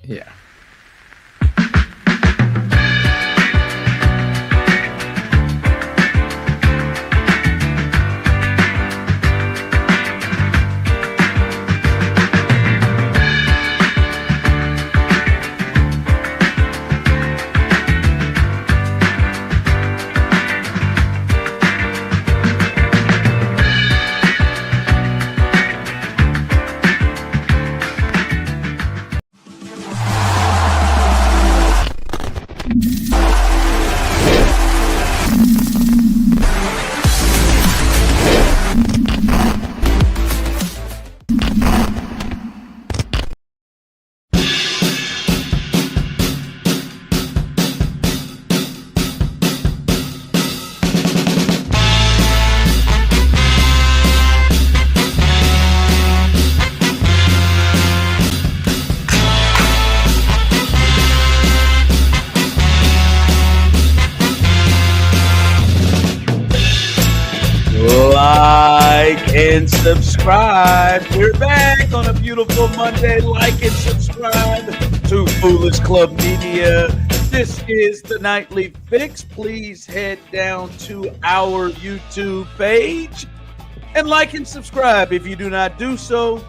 Yeah. And subscribe. We're back on a beautiful Monday. Like and subscribe to Foolish Club Media. This is the Nightly Fix. Please head down to our YouTube page and like and subscribe. If you do not do so,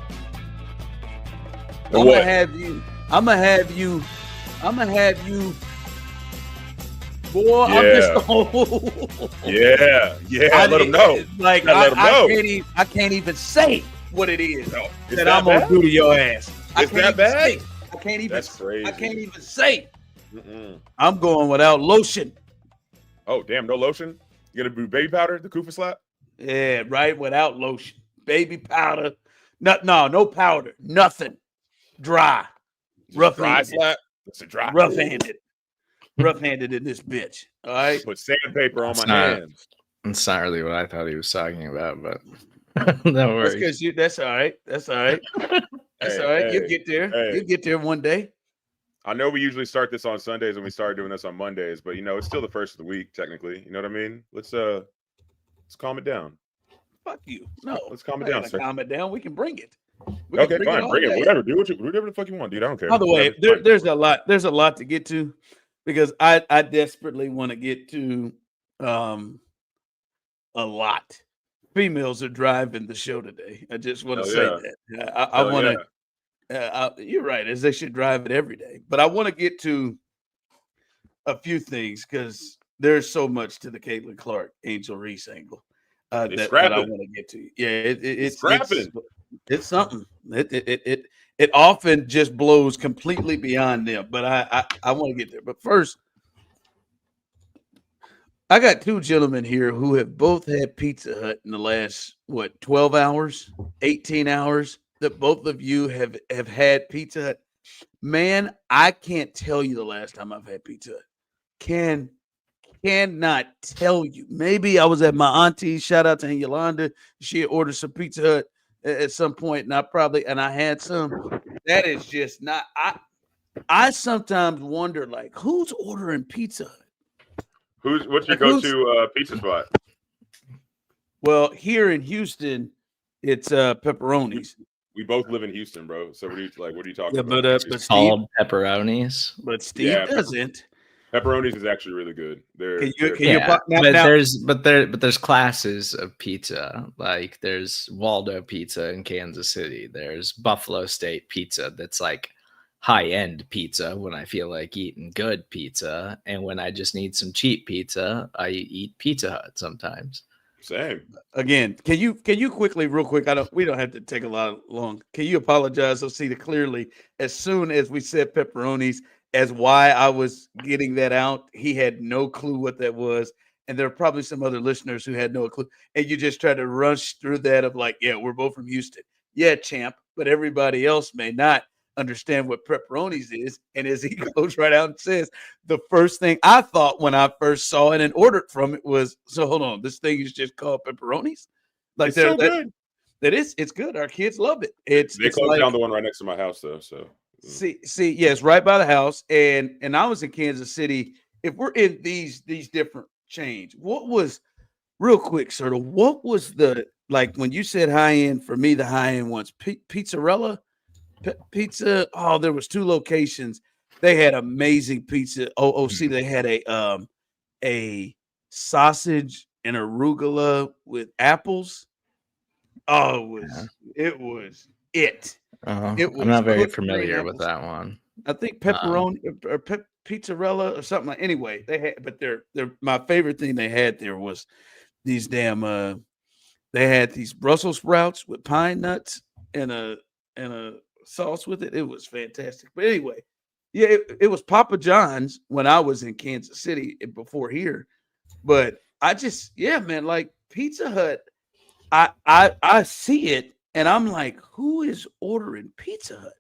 I'm gonna have you. Boy, yeah. I'm just let them know. Like I can't even say what it is that I'm gonna do to your ass. Is that bad? I can't even. That's crazy. I can't even say. I'm going without lotion. Oh damn! No lotion. You gonna do baby powder? The Koofa slap? Yeah, right. Without lotion, baby powder. No powder. Nothing. Dry. Rough-handed. Slap. It's a dry. Rough-handed in this bitch. All right. Put sandpaper on my hands. That's not really what I thought he was talking about, but no worries. That's all right. That's all right. That's all right. You'll get there. You'll get there one day. I know we usually start this on Sundays and we started doing this on Mondays, but it's still the first of the week technically. You know what I mean? Let's calm it down. Fuck you. No. Let's calm it down, sir. Calm it down. We can bring it. Okay, fine. Bring it. Whatever. Do whatever the fuck you want, dude. I don't care. By the way, there's a lot. There's a lot to get to. Because I desperately want to get to a lot. Females are driving the show today. I just want to say that. I want to. You're right, as they should drive it every day. But I want to get to a few things because there's so much to the Caitlin Clark, Angel Reese angle that I want to get to. Yeah, it's something. It often just blows completely beyond them, but I want to get there. But first, I got two gentlemen here who have both had Pizza Hut in the last, 12 hours, 18 hours, that both of you have had Pizza Hut. Man, I can't tell you the last time I've had Pizza Hut. Cannot tell you. Maybe I was at my auntie's. Shout out to Yolanda. She had ordered some Pizza Hut at some point, and I had some. That is just not. I sometimes wonder, like, who's ordering Pizza Hut? What's your go-to pizza spot? Well, here in Houston, it's Pepperoni's. We both live in Houston, bro. So what are you talking about? But called Pepperoni's. But Steve doesn't. Pepperoni's is actually really good. There's classes of pizza. Like there's Waldo Pizza in Kansas City. There's Buffalo State Pizza. That's like high-end pizza when I feel like eating good pizza, and when I just need some cheap pizza, I eat Pizza Hut sometimes. Same. Again, can you quickly, real quick? We don't have to take a lot long. Can you apologize, Osita, clearly as soon as we said Pepperoni's? As why I was getting that out, he had no clue what that was. And there are probably some other listeners who had no clue. And you just tried to rush through that of like, yeah, we're both from Houston. Yeah, champ. But everybody else may not understand what Pepperoni's is. And as he goes right out and says, the first thing I thought when I first saw it and ordered from it was, so hold on, this thing is just called Pepperoni's? Like it's so good. It's good. Our kids love it. They closed down the one right next to my house though, so. See, yes, right by the house, and I was in Kansas City. If we're in these different chains, what was real quick, Serda? What was the like when you said high end? For me, the high end ones, Pizzarella pizza. Oh, there was 2 locations. They had amazing pizza. OC, they had a sausage and arugula with apples. Oh, it was it. It I'm not was very cooked green familiar with apples. that one. I think pepperoni or pizzarella or something like. Anyway, they had, but they're my favorite thing they had there was these damn. They had these Brussels sprouts with pine nuts and a sauce with it. It was fantastic. But anyway, yeah, it was Papa John's when I was in Kansas City before here. But I just, yeah, man, like Pizza Hut, I see it and I'm like, who is ordering Pizza Hut?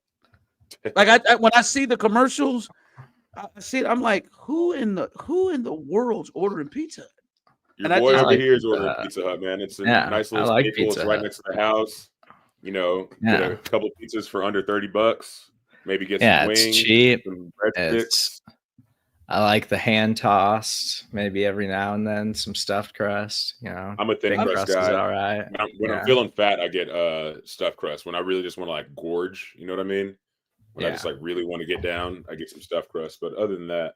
Like I when I see the commercials, I see it, I'm like, who in the world's ordering Pizza Hut? Your And boy over like here is Pizza ordering Hut. Pizza Hut, man. It's a Yeah, nice I little like staple. It's Pizza right Hut. next to the house. You know, get a couple pizzas for under $30. Maybe get some wings. It's cheap. Some breadsticks. I like the hand tossed. Maybe every now and then some stuffed crust. You know, I'm a thin crust is guy. all right. When I'm feeling fat, I get stuffed crust. When I really just want to like gorge, you know what I mean? When I just like really want to get down, I get some stuffed crust. But other than that,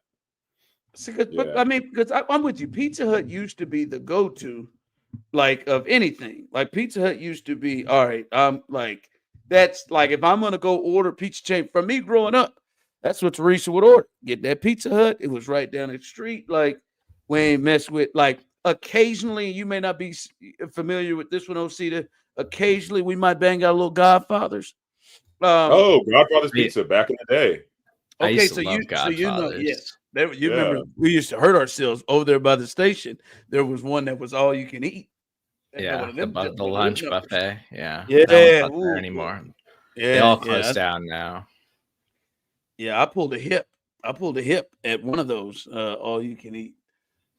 but I mean, because I'm with you. Pizza Hut used to be the go-to, like of anything. Like Pizza Hut used to be all right. Like that's like if I'm gonna go order pizza chain for me growing up, that's what Teresa would order. Get that Pizza Hut. It was right down the street. Like we ain't mess with. Like occasionally, you may not be familiar with this one, Osita. Occasionally, we might bang out a little Godfathers. Godfather's Pizza back in the day. Okay, so you know, yes. Remember, we used to hurt ourselves over there by the station. There was one that was all you can eat. Yeah, the lunch buffet. Yeah, yeah. That one's not there anymore. Yeah, they all closed down now. Yeah, I pulled a hip at one of those all you can eat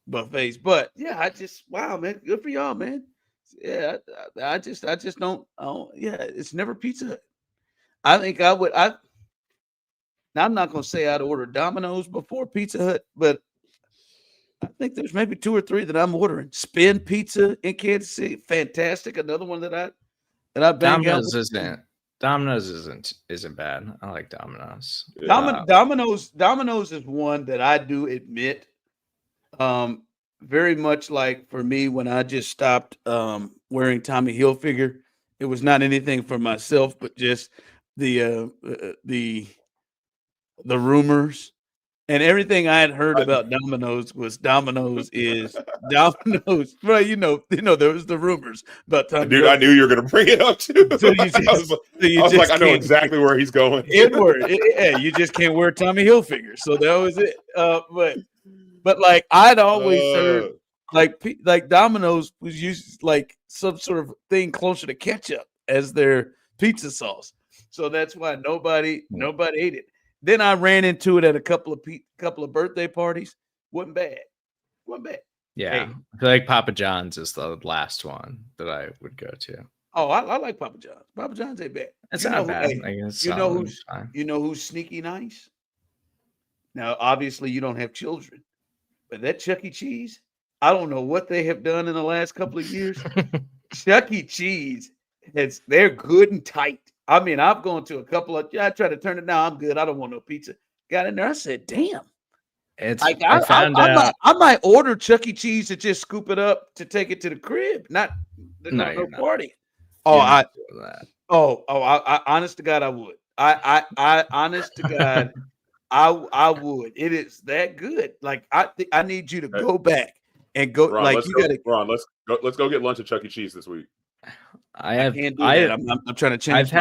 buffets. But yeah, wow, man, good for y'all, man. Yeah, I just don't. Yeah, it's never Pizza Hut. I think I would. Now, I'm not going to say I'd order Domino's before Pizza Hut, but I think there's maybe 2 or 3 that I'm ordering. Spin Pizza in Kansas City, fantastic. Another one that I bang Domino's out. Domino's isn't bad. I like Domino's. Domino's is one that I do admit, very much like for me when I just stopped wearing Tommy Hilfiger. It was not anything for myself, but just the rumors and everything I had heard about Domino's was Domino's is Domino's. Well, you know, there was the rumors about Tommy. Dude, I knew you were going to bring it up too. So I was like, I know exactly where he's going. You just can't wear Tommy Hilfiger. So that was it. But like I'd always heard like Domino's was used like some sort of thing closer to ketchup as their pizza sauce. So that's why nobody ate it. Then I ran into it at a couple of birthday parties. Wasn't bad. Yeah, hey. I feel like Papa John's is the last one that I would go to. Oh, I like Papa John's. Papa John's ain't bad. It's not bad. You know who's sneaky nice? Now, obviously, you don't have children, but that Chuck E. Cheese, I don't know what they have done in the last couple of years. Chuck E. Cheese, they're good and tight. I mean, I've gone to a couple of. I tried to turn it down. I'm good. I don't want no pizza. Got in there. I said, "Damn." I might order Chuck E. Cheese to just scoop it up to take it to the crib, not no party. I honest to God, I would. I honest to God, I would. It is that good. Like I need you to go back and go. Ron, like you got to. Ron, let's go get lunch at Chuck E. Cheese this week. I'm trying to change.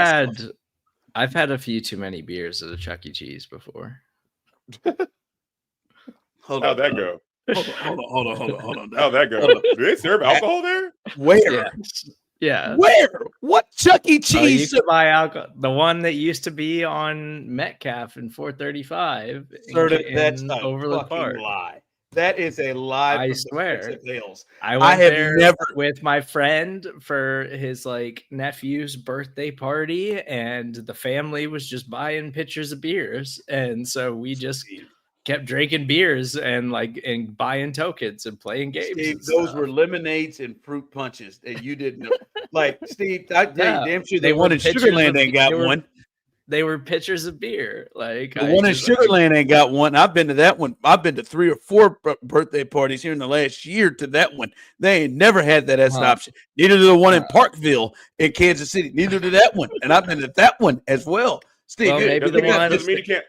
I've had a few too many beers at a Chuck E. Cheese before. How'd that go? Hold on. How'd that go? Do they serve alcohol there? Where? Yeah. Where? What Chuck E. Cheese? You can buy alcohol. The one that used to be on Metcalf in 435. That's a Overland fucking Park. Lie. That is a lie. I swear. I have there never with my friend for his nephew's birthday party, and the family was just buying pitchers of beers, and so we just kept drinking beers and buying tokens and playing games. Steve, those were lemonades and fruit punches, and you didn't know. Steve, I tell you, damn sure they wanted Sugarland ain't got one. they were pitchers of beer. Like The one in Sugarland ain't got one. I've been to that one. I've been to 3 or 4 birthday parties here in the last year to that one. They ain't never had that as an option. Neither did the one in Parkville in Kansas City. Neither did that one. And I've been to that one as well. Steve, well, maybe doesn't mean you can't.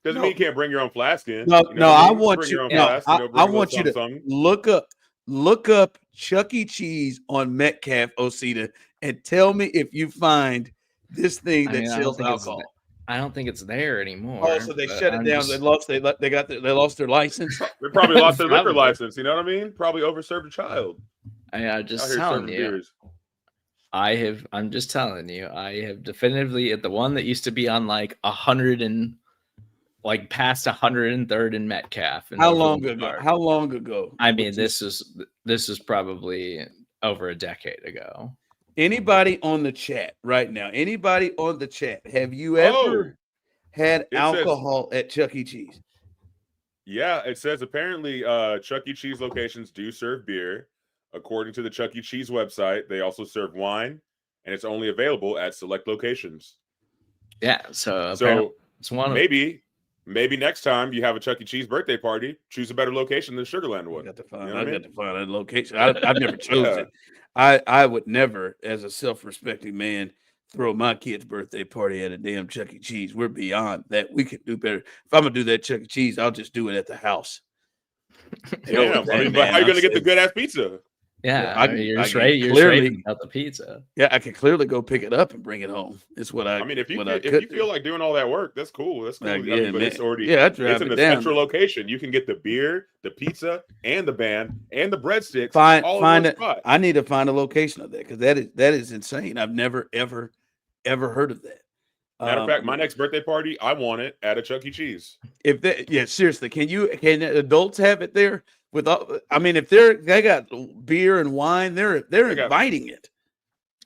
Doesn't mean you can't bring your own flask in. No, you know I want you. No, I want you to look up Chuck E. Cheese on Metcalf, Osita, and tell me if you find this thing that sells alcohol. I don't think it's there anymore. Oh, so they shut it down. They lost their license. They probably lost their liquor license. You know what I mean? Probably overserved a child. I'm just telling you. I'm just telling you. I have definitively at the one that used to be on like 100 and like past 103rd and Metcalf. How long ago? How long ago? I mean, this is probably over a decade ago. Anybody on the chat right now? Anybody on the chat? Have you ever had alcohol at Chuck E. Cheese? Yeah, it says apparently Chuck E. Cheese locations do serve beer. According to the Chuck E. Cheese website, they also serve wine, and it's only available at select locations. Yeah, so it's one. Maybe next time you have a Chuck E. Cheese birthday party, choose a better location than Sugarland would. I got to find a location. I've never chosen it. I would never, as a self-respecting man, throw my kid's birthday party at a damn Chuck E. Cheese. We're beyond that. We can do better. If I'm gonna do that Chuck E. Cheese, I'll just do it at the house. Yeah, but how are you gonna get the good ass pizza? Yeah, you're straight about the pizza. Yeah, I can clearly go pick it up and bring it home. It's what I. I mean, if you feel like doing all that work, that's cool. That's cool. Like, but it's already it's in the central location. You can get the beer, the pizza, and the band and the breadsticks. Find it. I need to find a location of that because that is insane. I've never ever heard of that. Matter of fact, my next birthday party, I want it at a Chuck E. Cheese. Seriously, can adults have it there? If they got beer and wine, they're inviting it.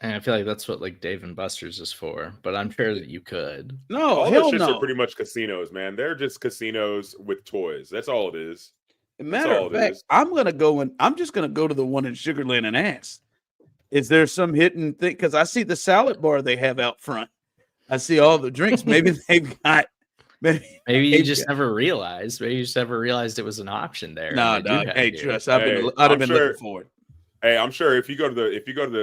And I feel like that's what like Dave and Buster's is for, but I'm sure that you could. No, all those shits are pretty much casinos, man. They're just casinos with toys. That's all it is. Matter of fact, I'm just gonna go to the one in Sugarland and ask, is there some hidden thing? Because I see the salad bar they have out front. I see all the drinks. Maybe they've got. Maybe you just never realized. Maybe you just never realized it was an option there. No. Hey, trust. I'd have been looking for it. Hey, I'm sure if you go to the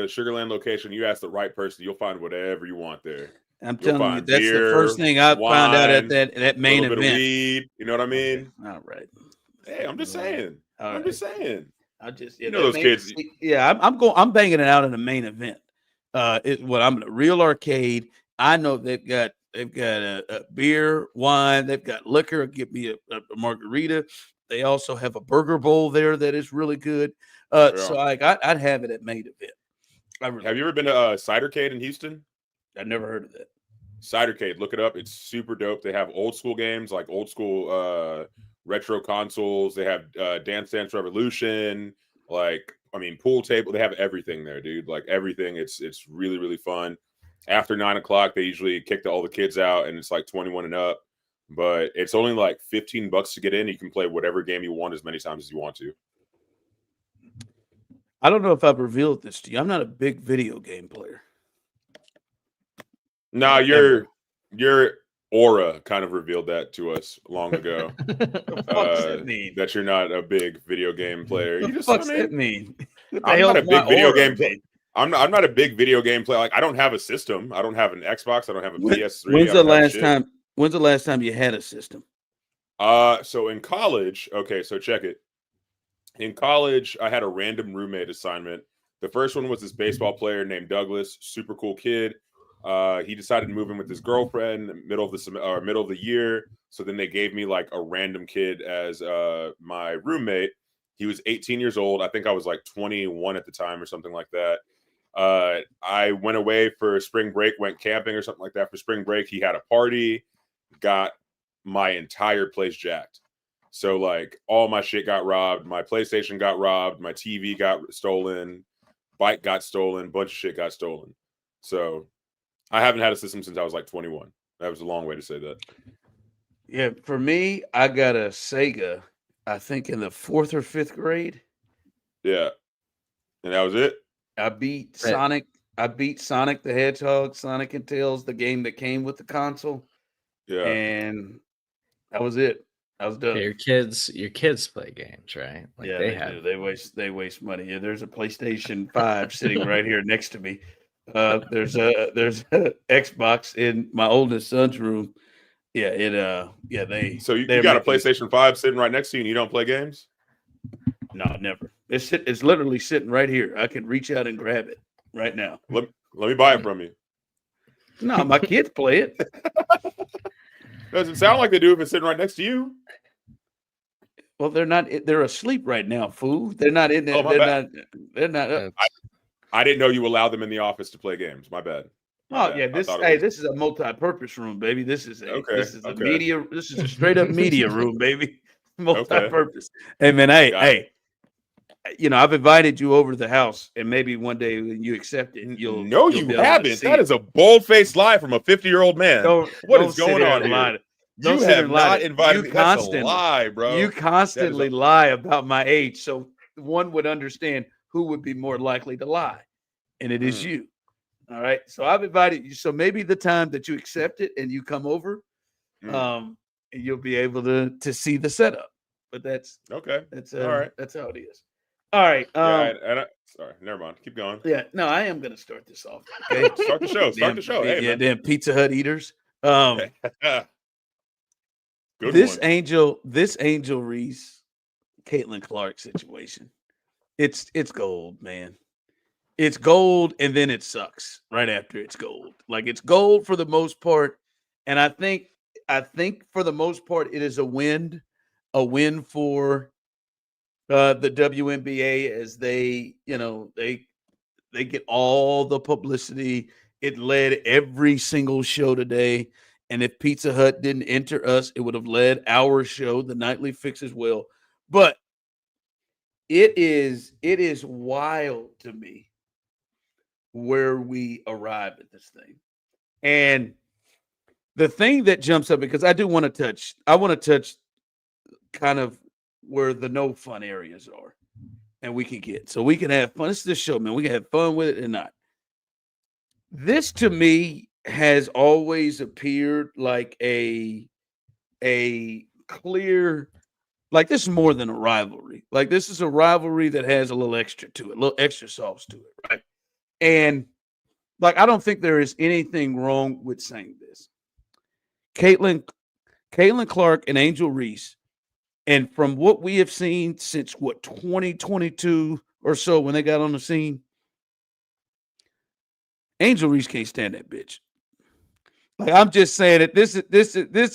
Sugarland location, you ask the right person, you'll find whatever you want there. I'm telling you, that's beer, the first thing I found out at that main event. Weed, you know what I mean? All right. Hey, I'm just saying. Just saying. Those kids. Yeah, I'm banging it out in the main event. I'm a real arcade. I know they've got a beer, wine. They've got liquor. Give me a margarita. They also have a burger bowl there that is really good. So I'd have it at main event. Have you ever been to Cidercade in Houston? I never heard of that. Cidercade, look it up. It's super dope. They have old school games, like old school retro consoles. They have Dance Dance Revolution, pool table. They have everything there, dude. Like everything. It's really, really fun. After 9 o'clock, they usually kick all the kids out, and it's like 21 and up. But it's only like $15 to get in. You can play whatever game you want as many times as you want to. I don't know if I've revealed this to you. I'm not a big video game player. No, your aura kind of revealed that to us long ago. That you're not a big video game player. What the fuck does that mean? I'm not a big video game player. I'm not a big video game player. Like I don't have a system. I don't have an Xbox. I don't have a PS3. When's the last time you had a system? So in college, okay, so check it. In college, I had a random roommate assignment. The first one was this baseball player named Douglas, super cool kid. He decided to move in with his girlfriend middle of the year. So then they gave me like a random kid as my roommate. He was 18 years old. I think I was like 21 at the time or something like that. I went away for spring break, went camping or something like that for spring break. He had a party, got my entire place jacked. So like all my shit got robbed. My PlayStation got robbed. My TV got stolen. Bike got stolen. Bunch of shit got stolen. So I haven't had a system since I was like 21. That was a long way to say that. Yeah, for me, I got a Sega, I think in the 4th or 5th grade. Yeah. And that was it? I beat Sonic I beat Sonic the Hedgehog, Sonic and Tails, the game that came with the console, Yeah. and that was it. I was done. Your kids play games, right? Like Yeah, they they have. do. They waste money. Yeah, there's a PlayStation 5 sitting right here next to me. There's a Xbox in my oldest son's room. Yeah, So you they're got a making PlayStation 5 sitting right next to you and you don't play games? no, never. It's literally sitting right here. I can reach out and grab it right now. Let me buy it from you. No, my kids play it. Doesn't sound like they do if it's sitting right next to you. Well, they're asleep right now, fool. They're not in there. Oh, my bad. They're not. I didn't know you allowed them in the office to play games. My bad. Oh yeah, this is a multi-purpose room, baby. This is a media. This is a straight up media room, baby. Multi-purpose. Hey man, hey. I've invited you over to the house, and maybe one day when you accept it, you'll haven't. That is a bold-faced lie from a 50-year-old man. What is going on here? You have not invited me. That's a lie, bro. You constantly lie about my age, so one would understand who would be more likely to lie, and it is you. All right. So I've invited you. So maybe the time that you accept it and you come over, and you'll be able to see the setup. But that's okay. That's all right. That's how it is. All right. Sorry, never mind. Keep going. Yeah. No, I am going to start this off. Okay. Start the show. Start the show. Hey, yeah. Damn Pizza Hut eaters. Good this one. Angel Reese, Caitlin Clark situation. It's gold, man. It's gold, and then it sucks right after it's gold. Like it's gold for the most part, and I think for the most part it is a win for the WNBA as they get all the publicity. It led every single show today, and if Pizza Hut didn't enter us, it would have led our show, the Nightly Fix, as well. But it is wild to me where we arrive at this thing. And the thing that jumps up, because I want to touch kind of where the no fun areas are and we can get, so we can have fun. This is the show, man. We can have fun with it or not. This to me has always appeared like a clear, like this is more than a rivalry. Like this is a rivalry that has a little extra to it, a little extra sauce to it, right? And like, I don't think there is anything wrong with saying this. Caitlin Clark and Angel Reese, and from what we have seen since 2022 or so when they got on the scene, Angel Reese can't stand that bitch. Like I'm just saying that this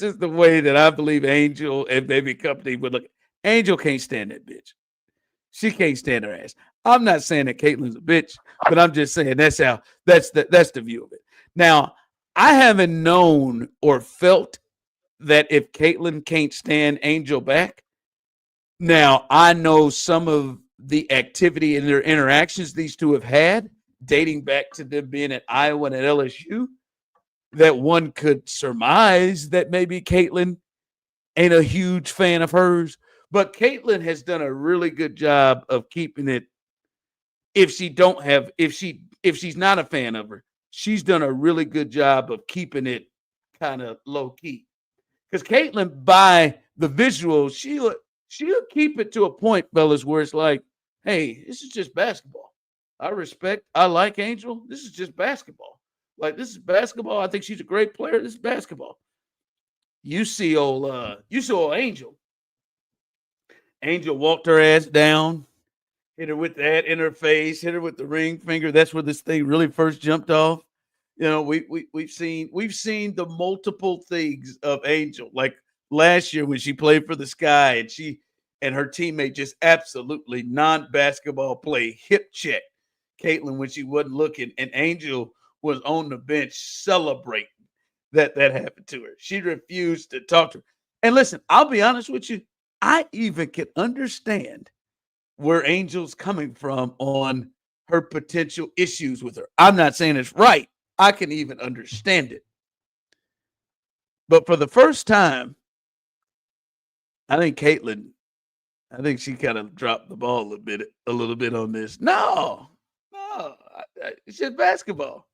is the way that I believe Angel and Baby Company would look. Angel can't stand that bitch. She can't stand her ass. I'm not saying that Caitlin's a bitch, but I'm just saying that's the view of it. Now, I haven't known or felt that if Caitlin can't stand Angel back. Now, I know some of the activity and their interactions these two have had, dating back to them being at Iowa and at LSU, that one could surmise that maybe Caitlin ain't a huge fan of hers. But Caitlin has done a really good job of keeping it. If she's not a fan of her, she's done a really good job of keeping it kind of low key. Because Caitlin, by the visual, she'll keep it to a point, fellas, where it's like, hey, this is just basketball. I like Angel. This is just basketball. Like, this is basketball. I think she's a great player. This is basketball. You see old Angel. Angel walked her ass down, hit her with that in her face, hit her with the ring finger. That's where this thing really first jumped off. You know, we've seen the multiple things of Angel. Like last year when she played for the Sky and she and her teammate just absolutely non-basketball play, hip check Caitlin when she wasn't looking, and Angel was on the bench celebrating that happened to her. She refused to talk to her. And listen, I'll be honest with you, I even can understand where Angel's coming from on her potential issues with her. I'm not saying it's right. I can even understand it. But for the first time, I think she kind of dropped the ball a little bit on this. No. It's just basketball.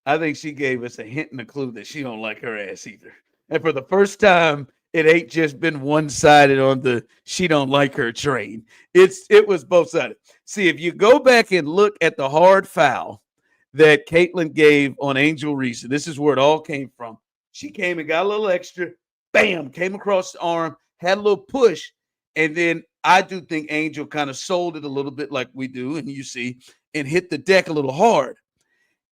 I think she gave us a hint and a clue that she don't like her ass either. And for the first time, it ain't just been one-sided on the she don't like her train. It was both-sided. See, if you go back and look at the hard foul that Caitlin gave on Angel Reese, and this is where it all came from. She came and got a little extra, bam, came across the arm, had a little push, and then I do think Angel kind of sold it a little bit like we do, and you see, and hit the deck a little hard.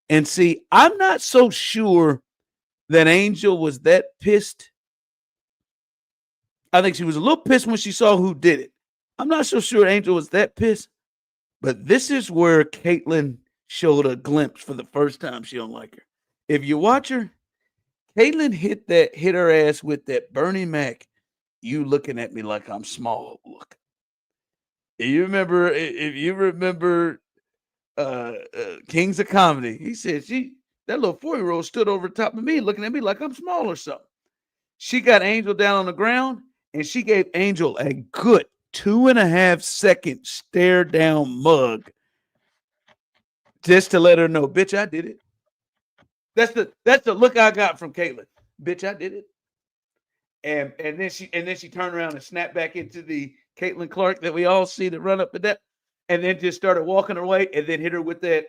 And see, I'm not so sure that Angel was that pissed. I think she was a little pissed when she saw who did it. I'm not so sure Angel was that pissed, but this is where Caitlin showed a glimpse for the first time she don't like her. If you watch her, Caitlin hit her ass with that Bernie Mac, you looking at me like I'm small look. If you remember Kings of Comedy, he said that little 4-year-old stood over top of me looking at me like I'm small or something. She got Angel down on the ground and she gave Angel a good 2.5 second stare down mug just to let her know, bitch, I did it. That's the look I got from Caitlin. Bitch, I did it. And then she turned around and snapped back into the Caitlin Clark that we all see that run up and down, and then just started walking her way, and then hit her with that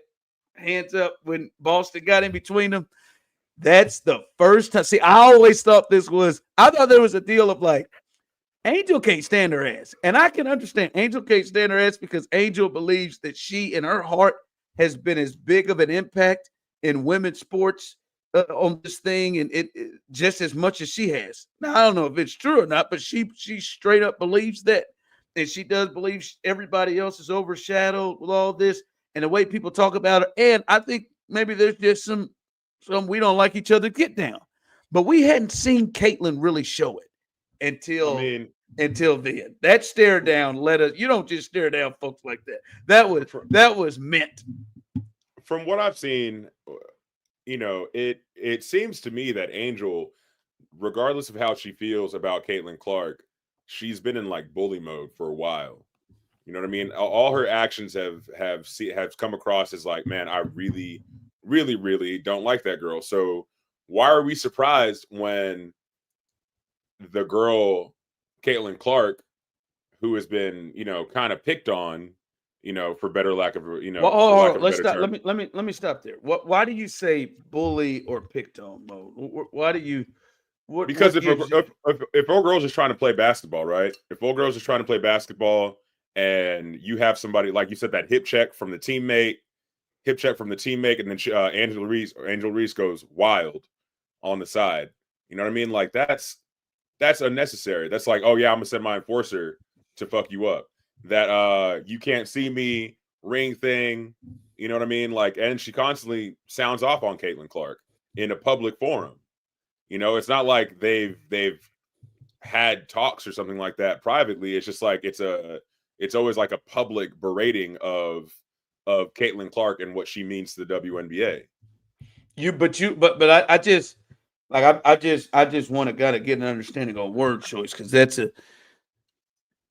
hands up when Boston got in between them. That's the first time. See, I always thought I thought there was a deal of like, Angel can't stand her ass. And I can understand Angel can't stand her ass because Angel believes that she in her heart has been as big of an impact in women's sports on this thing, and it just as much as she has. Now, I don't know if it's true or not, but she straight up believes that. And she does believe everybody else is overshadowed with all this and the way people talk about it. And I think maybe there's just some we don't like each other get down. But we hadn't seen Caitlin really show it until then. That stare down you don't just stare down folks like that. That was meant. From what I've seen, it seems to me that Angel, regardless of how she feels about Caitlin Clark, she's been in like bully mode for a while. You know what I mean? All her actions have come across as like, man, I really, really, really don't like that girl. So why are we surprised when the girl Caitlin Clark, who has been, kind of picked on, for better lack of, let's stop. Term. Let me stop there. Why do you say bully or picked on mode? Why do you? Because if old girls is trying to play basketball, right? If old girls is trying to play basketball, and you have somebody like you said that hip check from the teammate, and then Angel Reese goes wild on the side. You know what I mean? Like that's unnecessary. That's like, oh yeah, I'm gonna send my enforcer to fuck you up. That you can't see me ring thing. You know what I mean? Like, and she constantly sounds off on Caitlin Clark in a public forum. It's not like they've had talks or something like that privately. It's just like it's always like a public berating of Caitlin Clark and what she means to the WNBA. I just want to gotta get an understanding on word choice because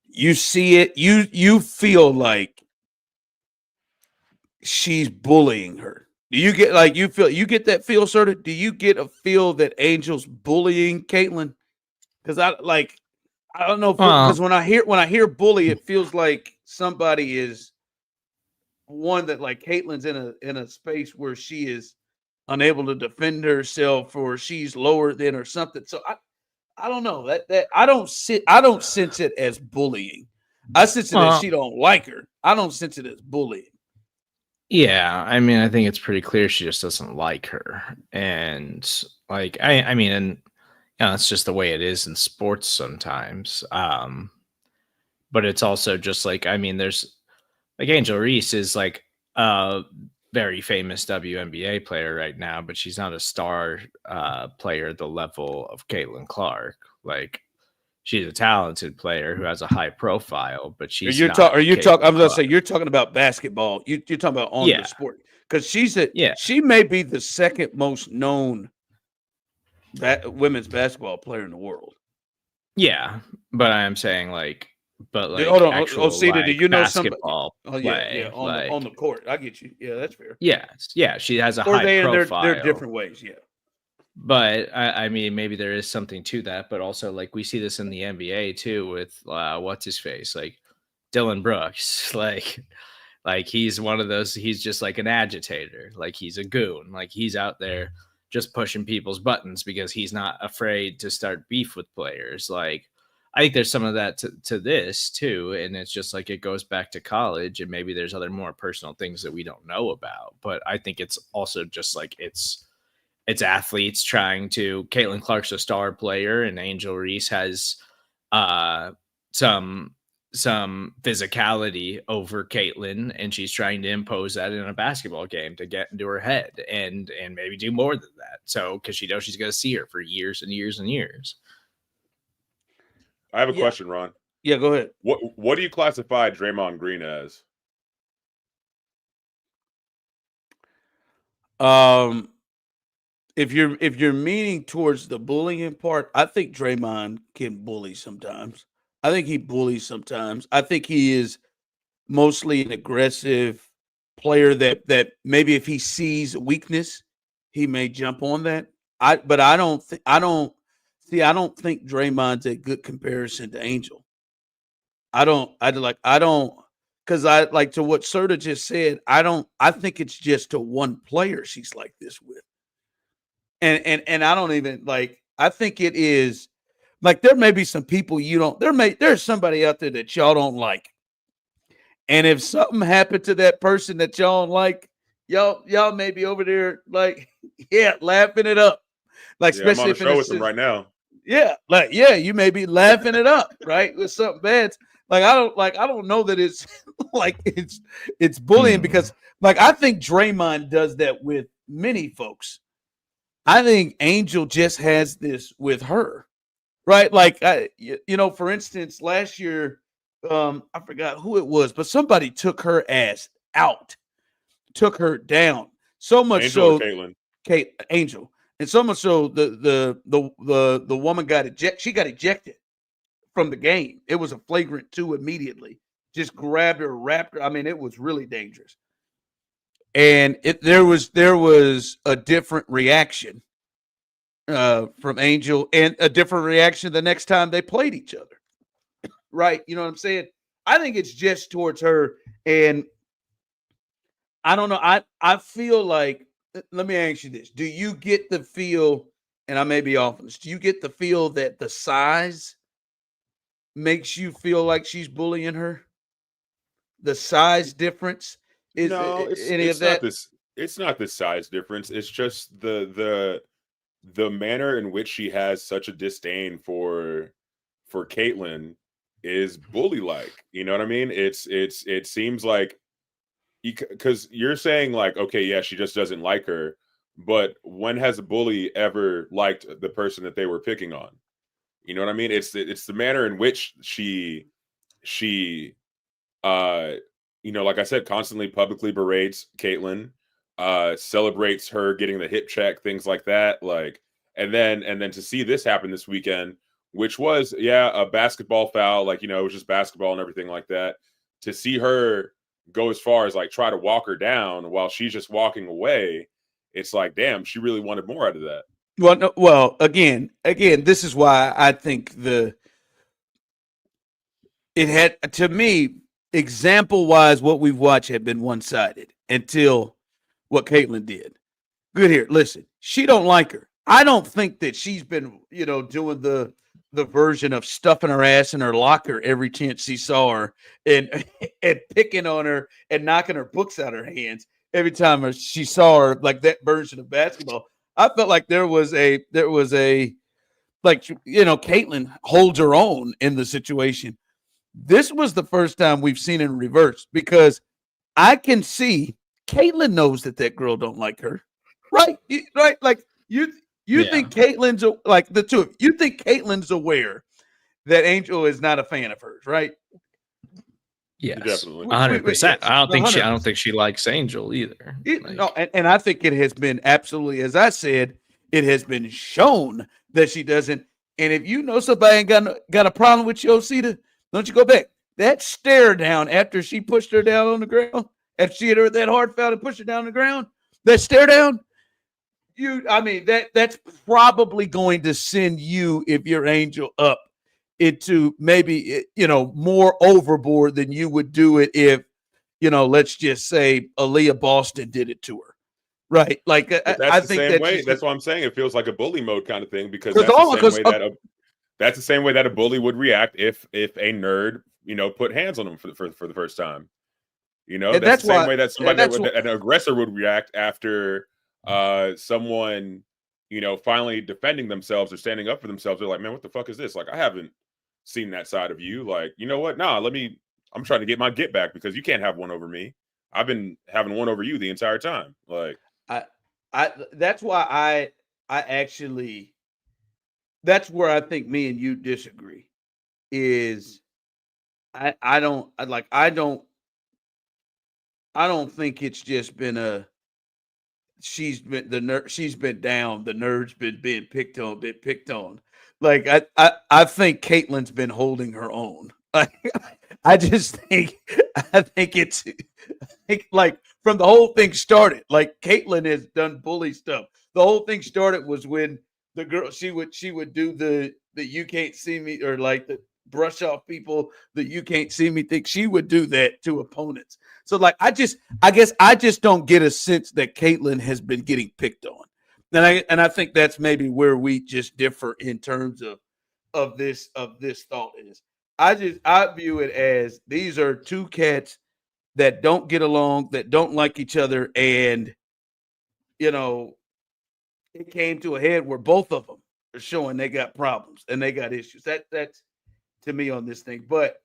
you see it, you feel like she's bullying her. Do you get you get that feel, Serda? Do you get a feel that Angel's bullying Caitlin? Because I don't know because when I hear bully, it feels like somebody is one that like Caitlin's in a space where she is unable to defend herself or she's lower than or something. So I don't know that I don't sense it as bullying. I sense it as she don't like her. I don't sense it as bullying. Yeah, I mean, I think it's pretty clear she just doesn't like her, and like, I mean, and it's just the way it is in sports sometimes. But it's also just like, I mean, there's like Angel Reese is like a very famous WNBA player right now, but she's not a star player at the level of Caitlin Clark. Like, she's a talented player who has a high profile, but she's I'm gonna say you're talking about basketball. You're talking about the sport because she may be the second most known women's basketball player in the world. Yeah, but I'm saying like but like Hold on, actual Osita, do like you know somebody? basketball Oh yeah, play. on the court. I get you. Yeah, that's fair. Yeah, she has a Or high they in their profile. different ways. Yeah. But I mean, maybe there is something to that. But also, like we see this in the NBA too with what's his face, like Dylan Brooks, like he's one of those. He's just like an agitator, like he's a goon, like he's out there just pushing people's buttons because he's not afraid to start beef with players. Like I think there's some of that to this too, and it's just like it goes back to college, and maybe there's other more personal things that we don't know about. But I think it's also just like it's athletes trying to. Caitlin Clark's a star player, and Angel Reese has some physicality over Caitlin, and she's trying to impose that in a basketball game to get into her head and maybe do more than that. So because she knows she's going to see her for years and years and years. I have a question, Ron. Yeah, go ahead. What do you classify Draymond Green as? If you're meaning towards the bullying part, I think Draymond can bully sometimes. I think he bullies sometimes. I think he is mostly an aggressive player that maybe if he sees weakness, he may jump on that. I don't think Draymond's a good comparison to Angel. Because I like to what Serda just said. I think it's just to one player she's like this with. And I don't even like, I think it is like, there may be some people there's somebody out there that y'all don't like. And if something happened to that person that y'all don't like, y'all may be over there like, yeah, laughing it up. Like, Yeah, especially I'm on if the show with them right now. Yeah. Like, yeah, you may be laughing it up, right? With something bad. Like, I don't know that it's like it's bullying because like, I think Draymond does that with many folks. I think Angel just has this with her, right? Like, for instance, last year, I forgot who it was, but somebody took her ass out, took her down so much. Angel so or Caitlin? Angel, and so much so the woman got ejected. She got ejected from the game. It was a flagrant 2 immediately. Just grabbed her, wrapped her. I mean, it was really dangerous. And there was a different reaction from Angel and a different reaction the next time they played each other. Right? You know what I'm saying? I think it's just towards her. And I don't know. I feel like, let me ask you this. Do you get the feel, and I may be off on this, do you get the feel that the size makes you feel like she's bullying her? The size difference? Is no, it's not this. It's not the size difference. It's just the manner in which she has such a disdain for Caitlin is bully like. You know what I mean? It seems like, because you're saying like, okay, yeah, she just doesn't like her, but when has a bully ever liked the person that they were picking on? You know what I mean? It's the manner in which she like I said, constantly publicly berates Caitlin, celebrates her getting the hip check, things like that. Like, and then to see this happen this weekend, which was, a basketball foul, like, it was just basketball and everything like that. To see her go as far as like try to walk her down while she's just walking away, it's like, damn, she really wanted more out of that. Well, again, this is why I think it had, to me, example-wise, what we've watched had been one-sided until what Caitlin did. Good here. Listen, she don't like her. I don't think that she's been, doing the version of stuffing her ass in her locker every chance she saw her and picking on her and knocking her books out of her hands every time she saw her, like that version of basketball. I felt like there was a like, Caitlin holds her own in the situation. This was the first time we've seen it in reverse, because I can see Caitlin knows that girl don't like her, right? Right? Like, you think Caitlin's like the two of you think Caitlin's aware that Angel is not a fan of hers, right? Yes, definitely, 100%. I don't think she likes Angel either. No, and I think it has been absolutely, as I said, it has been shown that she doesn't. And if you know somebody ain't got a problem with you, Osita, Don't you go back. That stare down after she pushed her down on the ground, after she hit her that hard foul and pushed her down on the ground, that stare down, that's probably going to send you, if you're Angel, up into maybe, more overboard than you would do it if, let's just say Aaliyah Boston did it to her. Right. Like, But I that's the think same that's way. just, That's why I'm saying it feels like a bully mode kind of thing, because because that's the same way that a bully would react if a nerd, put hands on him for the first time. That's the same way that an aggressor would react after someone, finally defending themselves or standing up for themselves. They're like, man, what the fuck is this? Like, I haven't seen that side of you. Like, you know what? Nah, I'm trying to get my get back because you can't have one over me. I've been having one over you the entire time. Like, that's why I actually, that's where I think me and you disagree. Is I don't think it's just been she's been down, the nerd's been being picked on. Like, I think Caitlin's been holding her own. I think it's like from the whole thing started, like Caitlin has done bully stuff. The whole thing started was when the girl, she would do the you can't see me, or like the brush off people that you can't see me thing. She would do that to opponents. So like, I guess I just don't get a sense that Caitlin has been getting picked on. And I think that's maybe where we just differ in terms of this thought is. I view it as these are two cats that don't get along, that don't like each other, and it came to a head where both of them are showing they got problems and they got issues. That's to me on this thing. But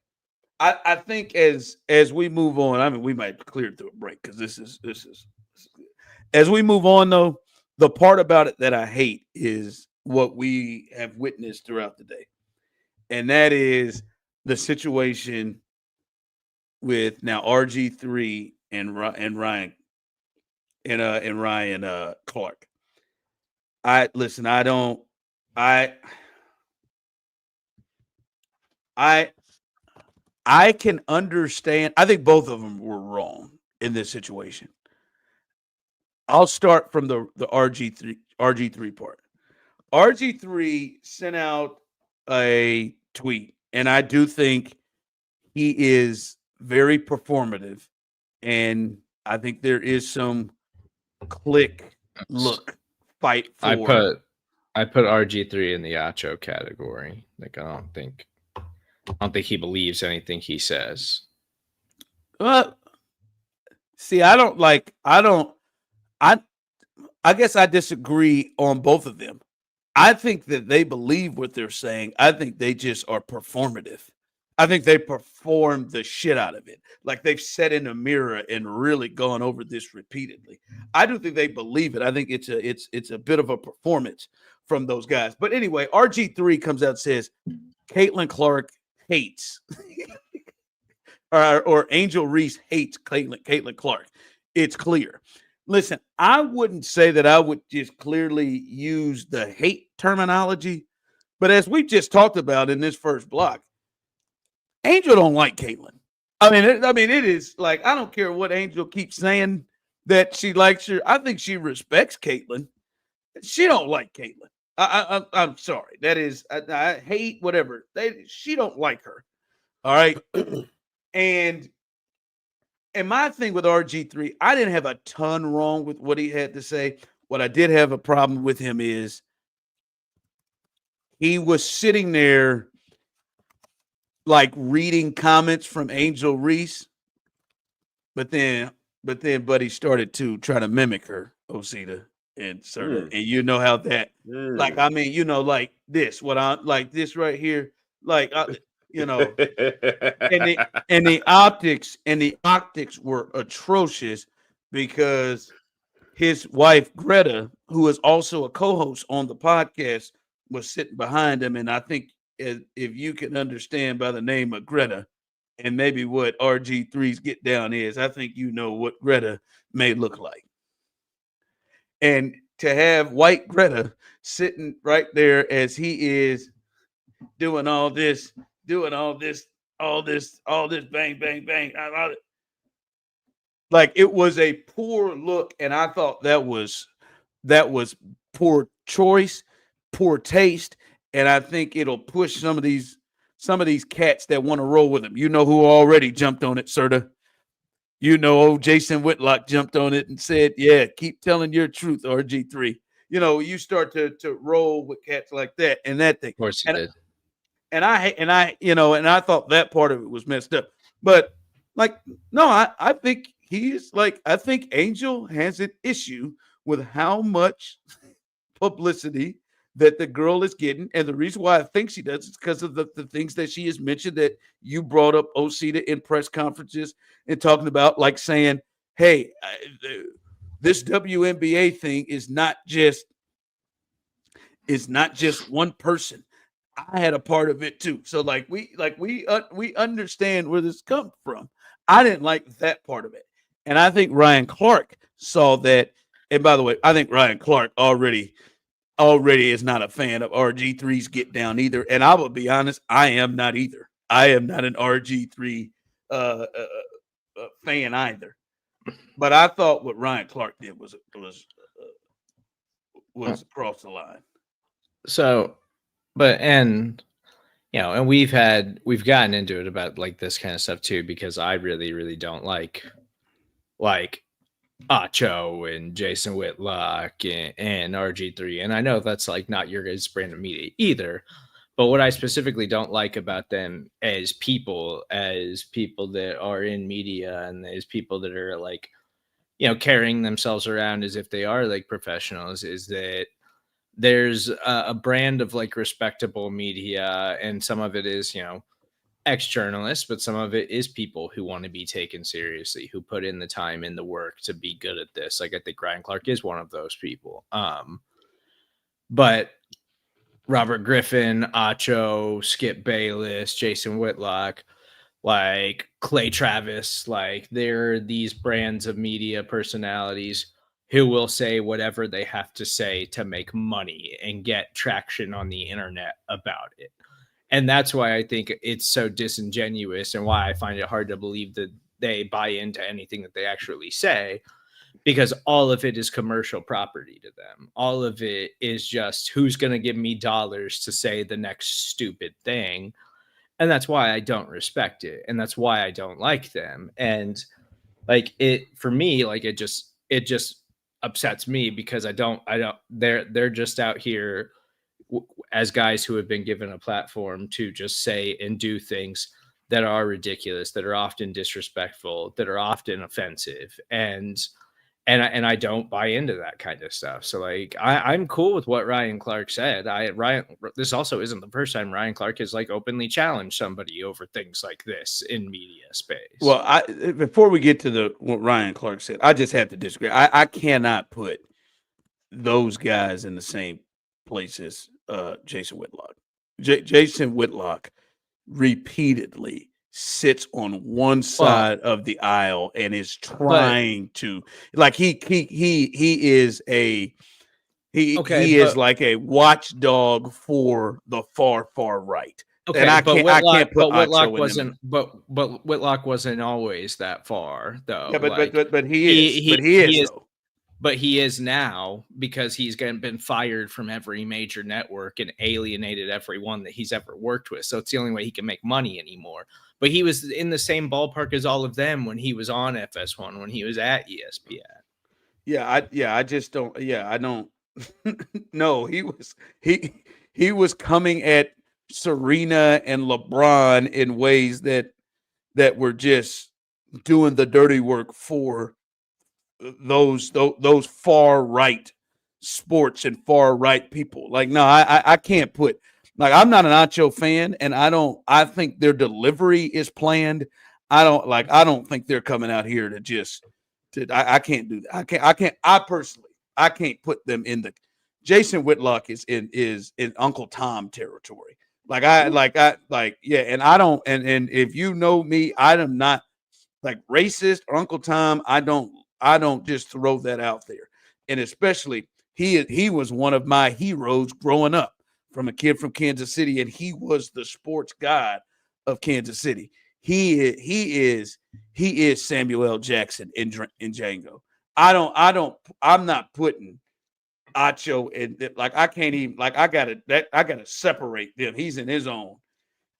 I think as we move on, I mean, we might clear through a break because this is good. As we move on, though, the part about it that I hate is what we have witnessed throughout the day, and that is the situation with now RG3 and Ryan Clark. I can understand. I think both of them were wrong in this situation. I'll start from the RG3 part. RG3 sent out a tweet, and I do think he is very performative, and I think there is some fight for. I put RG3 in the Acho category. Like, I don't think he believes anything he says. See, I guess I disagree on both of them. I think that they believe what they're saying. I think they just are performative. I think they perform the shit out of it. Like they've sat in a mirror and really gone over this repeatedly. I do think they believe it. I think it's a bit of a performance from those guys. But anyway, RG3 comes out and says Caitlin Clark hates or Angel Reese hates Caitlin Clark. It's clear. Listen, I wouldn't say that I would just clearly use the hate terminology, but as we just talked about in this first block, Angel don't like Caitlin. I mean, it is like, I don't care what Angel keeps saying that she likes her. I think she respects Caitlin. She don't like Caitlin. I'm sorry. That is, I hate whatever. She don't like her. All right. And my thing with RG3, I didn't have a ton wrong with what he had to say. What I did have a problem with him is he was sitting there like reading comments from Angel Reese, but then Buddy started to try to mimic her, Osita and Serda. And you know how that, like, I mean, like this, what I'm like this right here, like, and the optics were atrocious because his wife Greta, who is also a co-host on the podcast, was sitting behind him, and I think if you can understand by the name of Greta and maybe what RG3's get down is, I think you know what Greta may look like. And to have white Greta sitting right there as he is doing all this all this bang, bang, bang. Like it was a poor look, and I thought that was poor choice, poor taste, and I think it'll push some of these cats that want to roll with him. You know who already jumped on it, Serda. You know, old Jason Whitlock jumped on it and said, "Yeah, keep telling your truth, RG3." You know, you start to roll with cats like that and that thing. Of course he did. And I thought that part of it was messed up. But like, no, I think I think Angel has an issue with how much publicity that the girl is getting. And the reason why I think she does is because of the things that she has mentioned that you brought up, Osita, in press conferences and talking about, like saying, hey, this WNBA thing is not just one person. I had a part of it too. So we understand where this comes from. I didn't like that part of it. And I think Ryan Clark saw that. And by the way, I think Ryan Clark already is not a fan of RG3's get down either. And I will be honest, I am not either. I am not an RG3 fan either. But I thought what Ryan Clark did was across the line. So, and we've gotten into it about like this kind of stuff too, because I really, really don't like Acho and Jason Whitlock and RG3. And I know that's like not your guys' brand of media either. But what I specifically don't like about them as people that are in media and as people that are like, carrying themselves around as if they are like professionals, is that there's a brand of like respectable media, and some of it is, ex-journalists, but some of it is people who want to be taken seriously, who put in the time and the work to be good at this. Like I think Ryan Clark is one of those people. But Robert Griffin, Acho, Skip Bayless, Jason Whitlock, like Clay Travis, like they're these brands of media personalities who will say whatever they have to say to make money and get traction on the internet about it. And that's why I think it's so disingenuous, and why I find it hard to believe that they buy into anything that they actually say, because all of it is commercial property to them. All of it is just who's going to give me dollars to say the next stupid thing. And that's why I don't respect it. And that's why I don't like them. And like for me, like it just upsets me, because they're just out here as guys who have been given a platform to just say and do things that are ridiculous, that are often disrespectful, that are often offensive. And I don't buy into that kind of stuff. So like I'm cool with what Ryan Clark said. This also isn't the first time Ryan Clark has like openly challenged somebody over things like this in media space. Well, before we get to what Ryan Clark said, I just have to disagree. I cannot put those guys in the same place as Jason Whitlock. Jason Whitlock repeatedly sits on one side of the aisle and is trying to, like, he is like a watchdog for the far right. Okay, and I can't put Whitlock wasn't, but Whitlock wasn't always that far though. Yeah, but he is. But he is now, because he's been fired from every major network and alienated everyone that he's ever worked with. So it's the only way he can make money anymore. But he was in the same ballpark as all of them when he was on FS1, when he was at ESPN. I just don't. Yeah, I don't. No, he was coming at Serena and LeBron in ways that were just doing the dirty work for those far right sports and far right people. Like, no, I can't put, like, I'm not an Acho fan, and I think their delivery is planned. I don't think they're coming out here I can't do that. I can't put them in the Jason Whitlock is in Uncle Tom territory. And I don't, and if you know me, I am not like racist or Uncle Tom. I don't just throw that out there. And especially he was one of my heroes growing up, from a kid from Kansas City, and he was the sports god of Kansas City. He is Samuel L. Jackson in Django. I'm not putting Acho in, like, I can't even, like, I gotta separate them. He's in his own.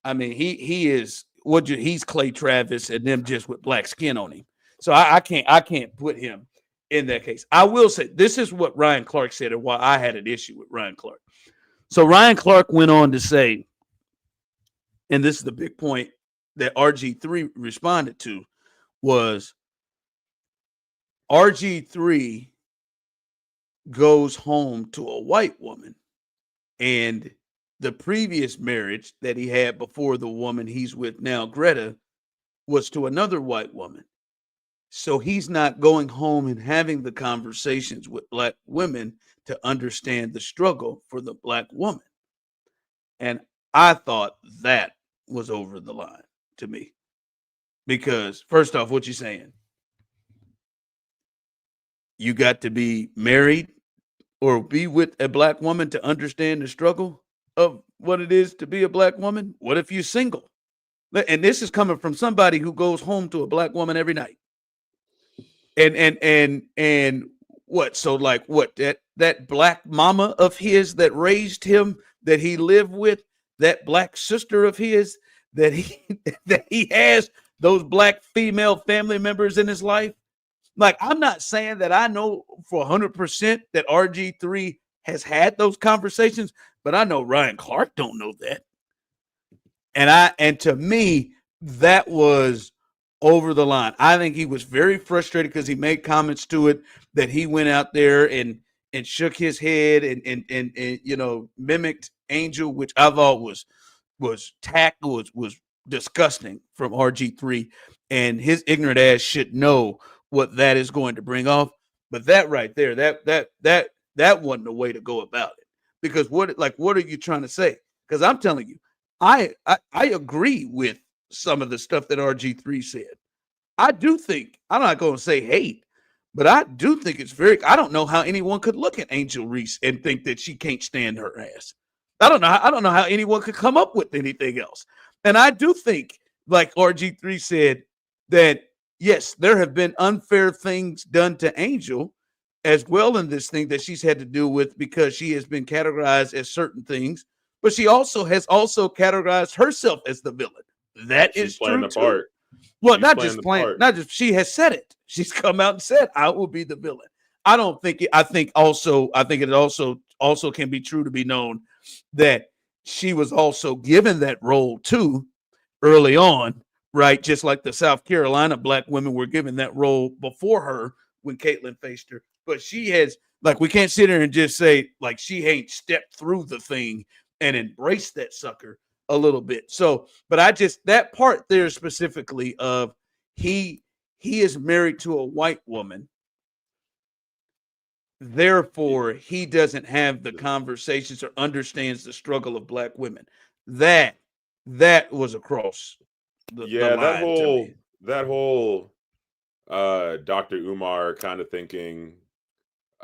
I mean, he is he's Clay Travis and them just with black skin on him. So I can't put him in that case. I will say this is what Ryan Clark said and why I had an issue with Ryan Clark. So Ryan Clark went on to say, and this is the big point that RG3 responded to, was RG3 goes home to a white woman, and the previous marriage that he had before the woman he's with now, Greta, was to another white woman. So he's not going home and having the conversations with black women to understand the struggle for the black woman. And I thought that was over the line to me. Because first off, what you saying? You got to be married or be with a black woman to understand the struggle of what it is to be a black woman? What if you're single? And this is coming from somebody who goes home to a black woman every night. And what? So like what? That black mama of his that raised him, that he lived with, that black sister of his that he has those black female family members in his life. Like, I'm not saying that I know for 100% that RG3 has had those conversations, but I know Ryan Clark don't know that. And to me, that was over the line. I think he was very frustrated because he made comments to it that he went out there and shook his head and you know, mimicked Angel, which I thought was disgusting from RG3, and his ignorant ass should know what that is going to bring off. But that right there, that wasn't the way to go about it. Because what are you trying to say? Because I'm telling you, I agree with some of the stuff that RG3 said. I do think, I'm not going to say hate, but I do think it's I don't know how anyone could look at Angel Reese and think that she can't stand her ass. I don't know how anyone could come up with anything else. And I do think, like RG3 said, that yes, there have been unfair things done to Angel as well in this thing that she's had to deal with because she has been categorized as certain things, but she also has categorized herself as the villain. That is true too. Well, not just she has said it. She's come out and said, I will be the villain. I think it also can be true to be known that she was also given that role too early on, right? Just like the South Carolina black women were given that role before her when Caitlyn faced her. But she has, like, we can't sit here and just say, like, she ain't stepped through the thing and embraced that sucker a little bit. So, but that part there specifically of he is married to a white woman. Therefore, he doesn't have the conversations or understands the struggle of black women. That was across the line. That whole Dr. Umar kind of thinking.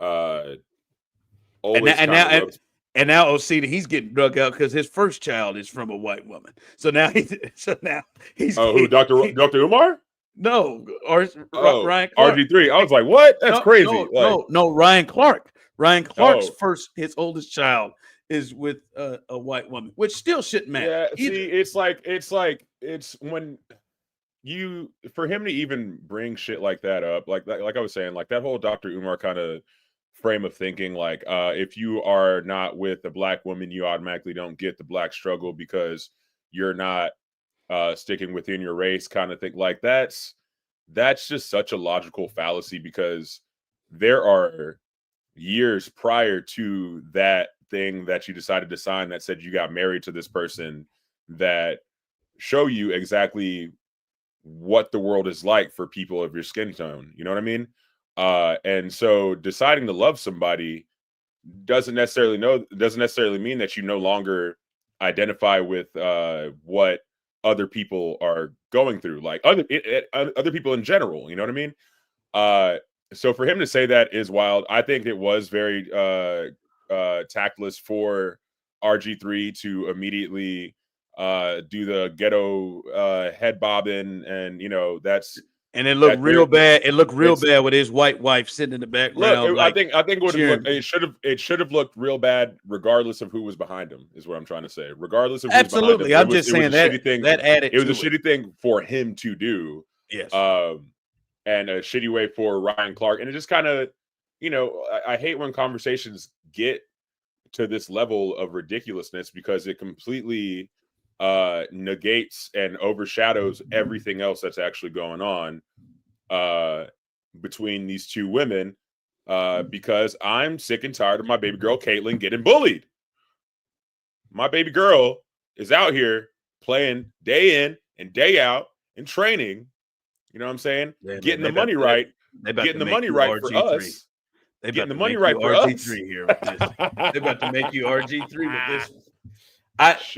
And now Osita, he's getting drug out because his first child is from a white woman. So now he's who, Dr. Umar? No, Ryan Clark. RG3. I was like, what? That's crazy. No, Ryan Clark. Ryan Clark's his oldest child is with a white woman, which still shouldn't matter. Yeah, see, it's when for him to even bring shit like that up, like I was saying, like that whole Dr. Umar kind of frame of thinking, like if you are not with a black woman, you automatically don't get the black struggle because you're not sticking within your race, kind of thing. Like that's just such a logical fallacy, because there are years prior to that thing that you decided to sign that said you got married to this person that show you exactly what the world is like for people of your skin tone. You know what I mean? And so deciding to love somebody doesn't necessarily mean that you no longer identify with what other people are going through, like other people in general. You know what I mean? So for him to say that is wild. I think it was very tactless for RG3 to immediately do the ghetto head bobbing, and that's. And it looked real bad. It looked real bad with his white wife sitting in the background. Look, I think it should have looked real bad, regardless of who was behind him. Is what I'm trying to say. Regardless of who was behind him, I'm just saying that that added. It was a shitty thing for him to do. Yes. And a shitty way for Ryan Clark, and it just kind of, I hate when conversations get to this level of ridiculousness because it completely negates and overshadows everything else that's actually going on between these two women, because I'm sick and tired of my baby girl Caitlyn getting bullied. My baby girl is out here playing day in and day out and training. You know what I'm saying? Getting the money right. Getting the money right for us. Getting the money right for us. Here with this. They're about to make you RG3 with this.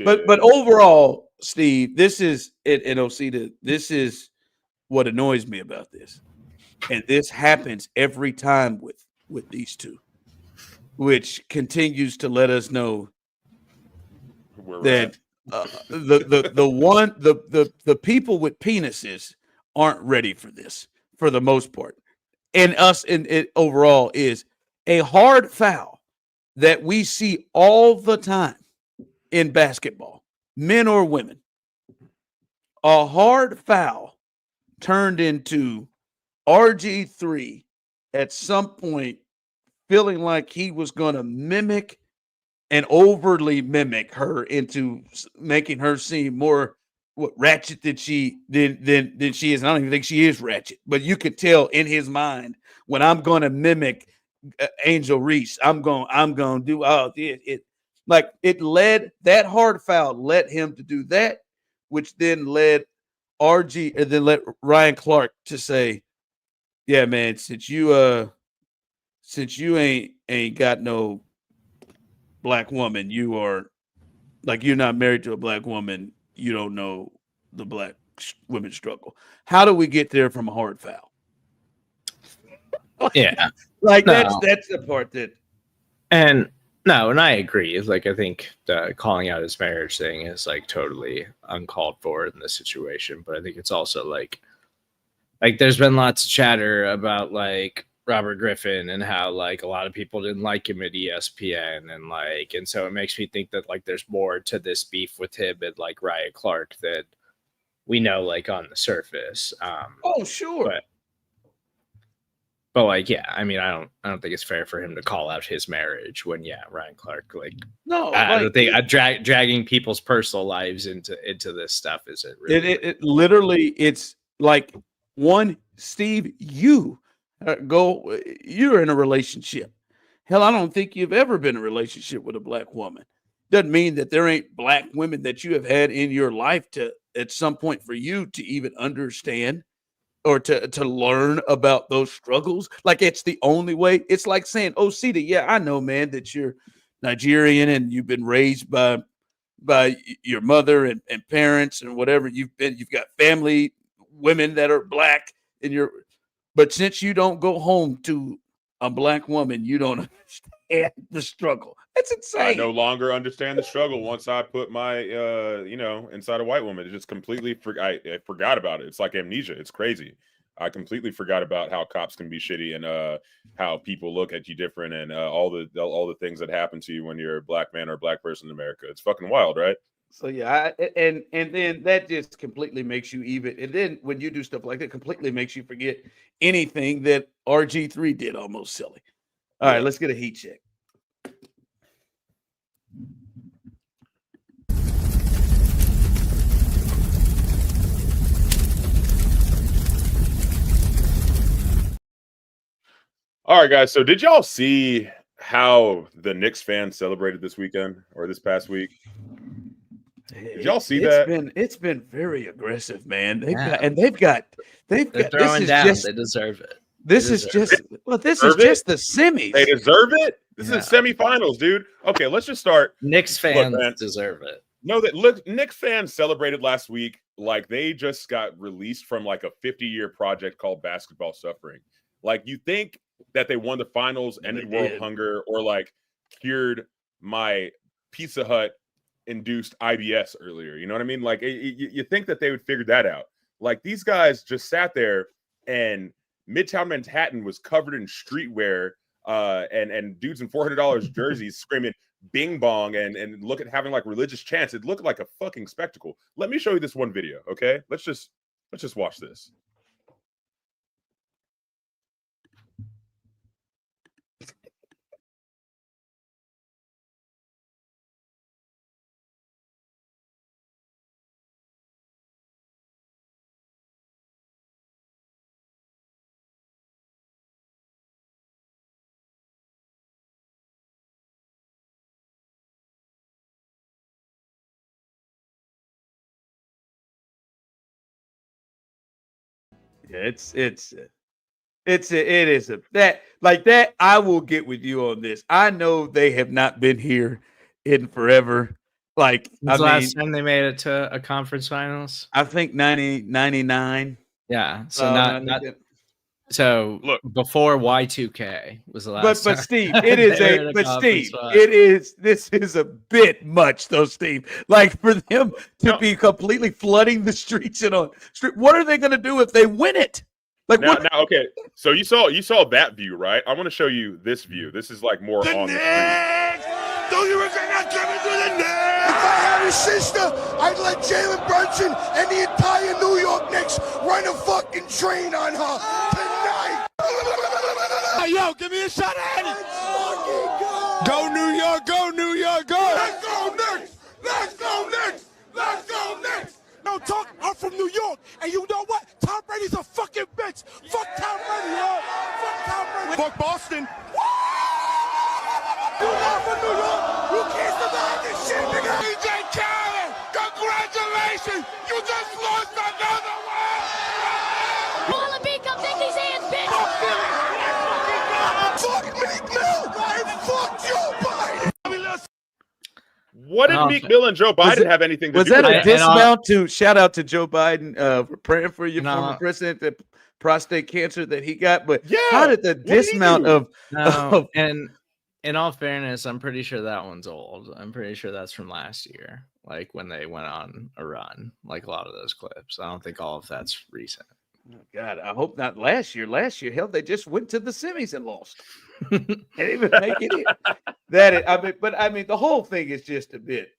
But overall, Steve, this is it, and Osita, this is what annoys me about this, and this happens every time with these two, which continues to let us know that the people with penises aren't ready for this for the most part, and us in it overall is a hard foul that we see all the time in basketball, men or women. A hard foul turned into RG3 at some point feeling like he was going to mimic and overly mimic her into making her seem more ratchet than she is. I don't even think she is ratchet, but you could tell in his mind, when I'm going to mimic Angel Reese, I'm going to do that hard foul led him to do that, which then led let Ryan Clark to say, yeah, man, since you ain't got no black woman, you're not married to a black woman, you don't know the black women's struggle. How do we get there from a hard foul? Yeah. That's the part that. And I agree. It's like, I think the calling out his marriage thing is like totally uncalled for in this situation. But I think it's also like there's been lots of chatter about like Robert Griffin and how like a lot of people didn't like him at ESPN, and so it makes me think that like there's more to this beef with him and like Ryan Clark that we know like on the surface. Oh, sure. But like, yeah, I mean, I don't think it's fair for him to call out his marriage when, Ryan Clark, like, no, I don't think dragging people's personal lives into this stuff isn't really. It literally, it's like Steve, you're in a relationship. Hell, I don't think you've ever been in a relationship with a black woman. Doesn't mean that there ain't black women that you have had in your life to at some point for you to even understand or to learn about those struggles. Like, it's the only way. It's like saying, oh, Osita, yeah, I know, man, that you're Nigerian and you've been raised by your mother and parents and whatever you've got family, women that are black but since you don't go home to a black woman, you don't understand the struggle. That's insane. I no longer understand the struggle once I put my, inside a white woman. It just completely, I forgot about it. It's like amnesia. It's crazy. I completely forgot about how cops can be shitty and how people look at you different and all the things that happen to you when you're a black man or a black person in America. It's fucking wild, right? So yeah, and then that just completely makes you even. And then when you do stuff like that, completely makes you forget anything that RG3 did almost silly. All right, let's get a heat check. All right, guys. So did y'all see how the Knicks fans celebrated this weekend or this past week? Did y'all see that? It's been very aggressive, man. They're throwing down. They deserve it. This is just the semis. They deserve it. This is semifinals, dude. Okay, let's just start. Knicks fans deserve it. No, Knicks fans celebrated last week like they just got released from like a 50-year project called basketball suffering. Like, you think that they won the finals, ended world hunger, or like cured my Pizza Hut induced IBS earlier. You know what I mean? Like you think that they would figure that out. Like these guys just sat there and Midtown Manhattan was covered in streetwear and dudes in $400 jerseys screaming bing bong and look at having like religious chants. It looked like a fucking spectacle. Let me show you this one video, okay? Let's just watch this. Yeah, it is that I will get with you on this. I know they have not been here in forever. Like When's the last time they made it to a conference finals? I think 99. Yeah, so not so look before Y2K was the last. But Steve, this is a bit much though, Steve. Like for them to be completely flooding the streets and on street, what are they going to do if they win it? Like now, okay. So you saw that view, right? I want to show you this view. This is like more on the street. Don't you reckon I'm coming to the Knicks? If I had a sister, I'd let Jalen Brunson and the entire New York Knicks run a fucking train on her tonight. Hey, yo, give me a shot at it. Go New York, go New York, go. Let's go Knicks. Let's go Knicks. Let's go Knicks. No talk, I'm from New York, and you know what? Tom Brady's a fucking bitch. Fuck Tom Brady, yo. Fuck Tom Brady. Fuck Boston. You're not from New York. You can't survive this shit, nigga. DJ Khaled, congratulations. You just lost another one. All the beat comes in these hands, bitch. Fuck Meek Mill and fuck Joe Biden. What did Meek Mill and Joe Biden have anything to do with that? Was that a dismount to shout out to Joe Biden for praying for your former president, the prostate cancer that he got? But how did the dismount of and in all fairness, I'm pretty sure that one's old. I'm pretty sure that's from last year, like when they went on a run, like a lot of those clips. I don't think all of that's recent. Oh God, I hope not last year. Last year, hell, they just went to the semis and lost. They didn't even make it in. The whole thing is just a bit